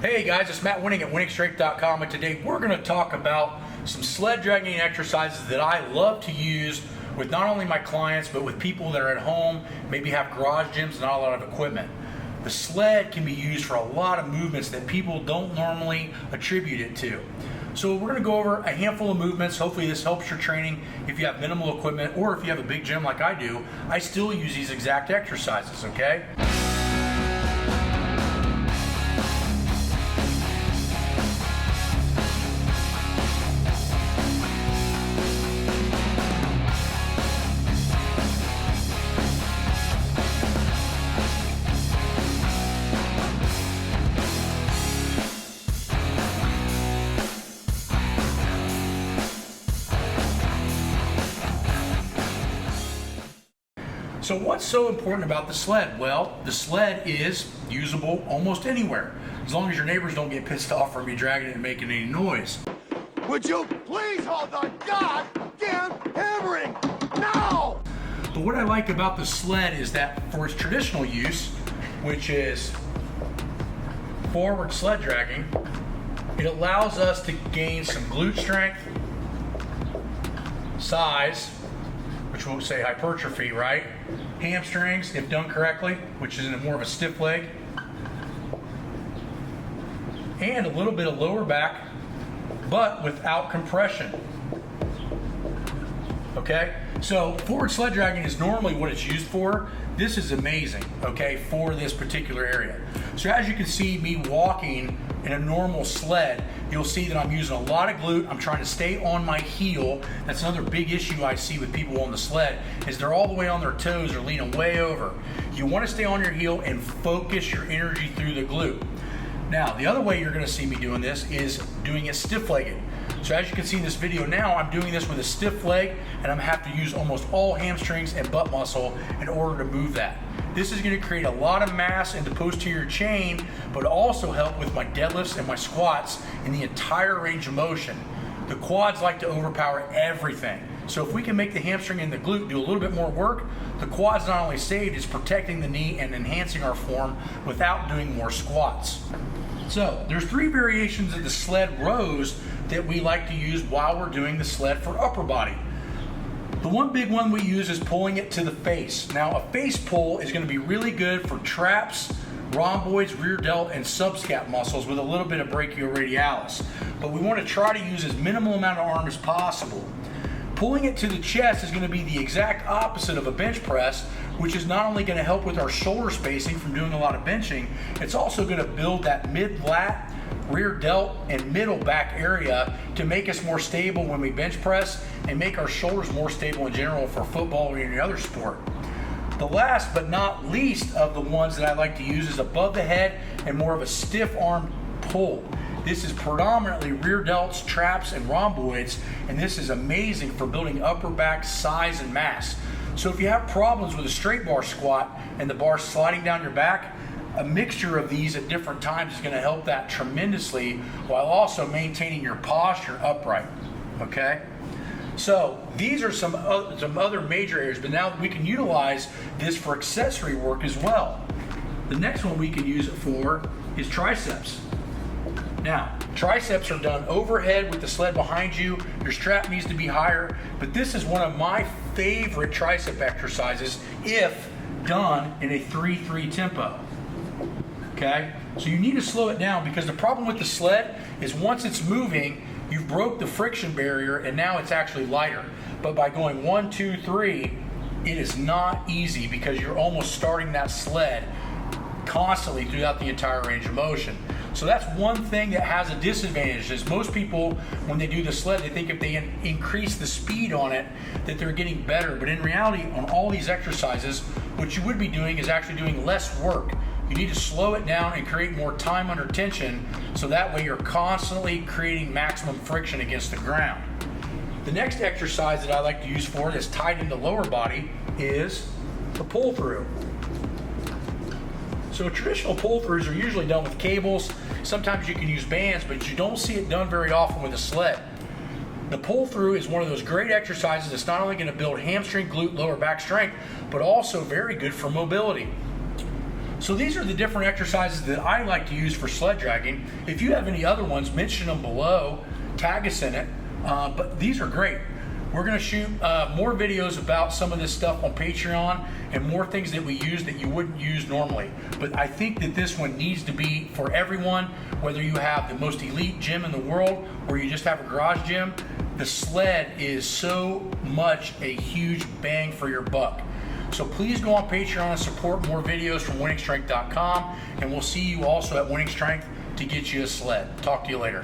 Hey guys, it's Matt Wenning at WenningStrength.com, and today we're going to talk about some sled dragging exercises that I love to use with not only my clients but with people that are at home, maybe have garage gyms and not a lot of equipment. The sled can be used for a lot of movements that people don't normally attribute it to. So we're going to go over a handful of movements. Hopefully this helps your training if you have minimal equipment, or if you have a big gym like I do. I still use these exact exercises, okay? So what's so important about the sled? Well, the sled is usable almost anywhere, as long as your neighbors don't get pissed off from you dragging it and making any noise. Would you please hold the goddamn hammering now? But what I like about the sled is that for its traditional use, which is forward sled dragging, it allows us to gain some glute strength, size, which we'll say hypertrophy, right? Hamstrings, if done correctly, which is in more of a stiff leg, and a little bit of lower back, but without compression. Okay, so forward sled dragging is normally what it's used for. This is amazing, okay, for this particular area. So as you can see me walking in a normal sled, you'll see that I'm using a lot of glute. I'm trying to stay on my heel. That's another big issue I see with people on the sled, is they're all the way on their toes or leaning way over. You want to stay on your heel and focus your energy through the glute. Now, the other way you're going to see me doing this is doing it stiff-legged. So as you can see in this video now, I'm doing this with a stiff leg, and I'm have to use almost all hamstrings and butt muscle in order to move that. This is going to create a lot of mass in the posterior chain, but also help with my deadlifts and my squats in the entire range of motion. The quads like to overpower everything. So if we can make the hamstring and the glute do a little bit more work, the quad's not only saved, it's protecting the knee and enhancing our form without doing more squats. So there's three variations of the sled rows that we like to use while we're doing the sled for upper body. The one big one we use is pulling it to the face. Now, a face pull is going to be really good for traps, rhomboids, rear delt, and subscap muscles with a little bit of brachioradialis. But we want to try to use as minimal amount of arm as possible. Pulling it to the chest is going to be the exact opposite of a bench press, which is not only going to help with our shoulder spacing from doing a lot of benching, it's also going to build that mid-lat, rear delt, and middle back area to make us more stable when we bench press and make our shoulders more stable in general for football or any other sport. The last but not least of the ones that I like to use is above the head and more of a stiff arm pull. This is predominantly rear delts, traps, and rhomboids, and this is amazing for building upper back size and mass. So if you have problems with a straight bar squat and the bar sliding down your back, a mixture of these at different times is going to help that tremendously while also maintaining your posture upright, okay? So these are some other major areas, but now we can utilize this for accessory work as well. The next one we can use it for is triceps. Now, triceps are done overhead with the sled behind you. Your strap needs to be higher, but this is one of my favorite tricep exercises if done in a 3-3 tempo. Okay, so you need to slow it down, because the problem with the sled is once it's moving, you've broke the friction barrier and now it's actually lighter. But by going 1, 2, 3, it is not easy, because you're almost starting that sled constantly throughout the entire range of motion. So that's one thing that has a disadvantage, is most people, when they do the sled, they think if they increase the speed on it that they're getting better. But in reality, on all these exercises, what you would be doing is actually doing less work. You need to slow it down and create more time under tension, so that way you're constantly creating maximum friction against the ground. The next exercise that I like to use for it, that's tied into lower body, is the pull through. So traditional pull throughs are usually done with cables. Sometimes you can use bands, but you don't see it done very often with a sled. The pull through is one of those great exercises that's not only going to build hamstring, glute, lower back strength, but also very good for mobility. So these are the different exercises that I like to use for sled dragging. If you have any other ones, mention them below, tag us in it, but these are great. We're gonna shoot more videos about some of this stuff on Patreon and more things that we use that you wouldn't use normally. But I think that this one needs to be for everyone, whether you have the most elite gym in the world or you just have a garage gym. The sled is so much a huge bang for your buck. So please go on Patreon and support more videos from winningstrength.com, and we'll see you also at Winning Strength to get you a sled. Talk to you later.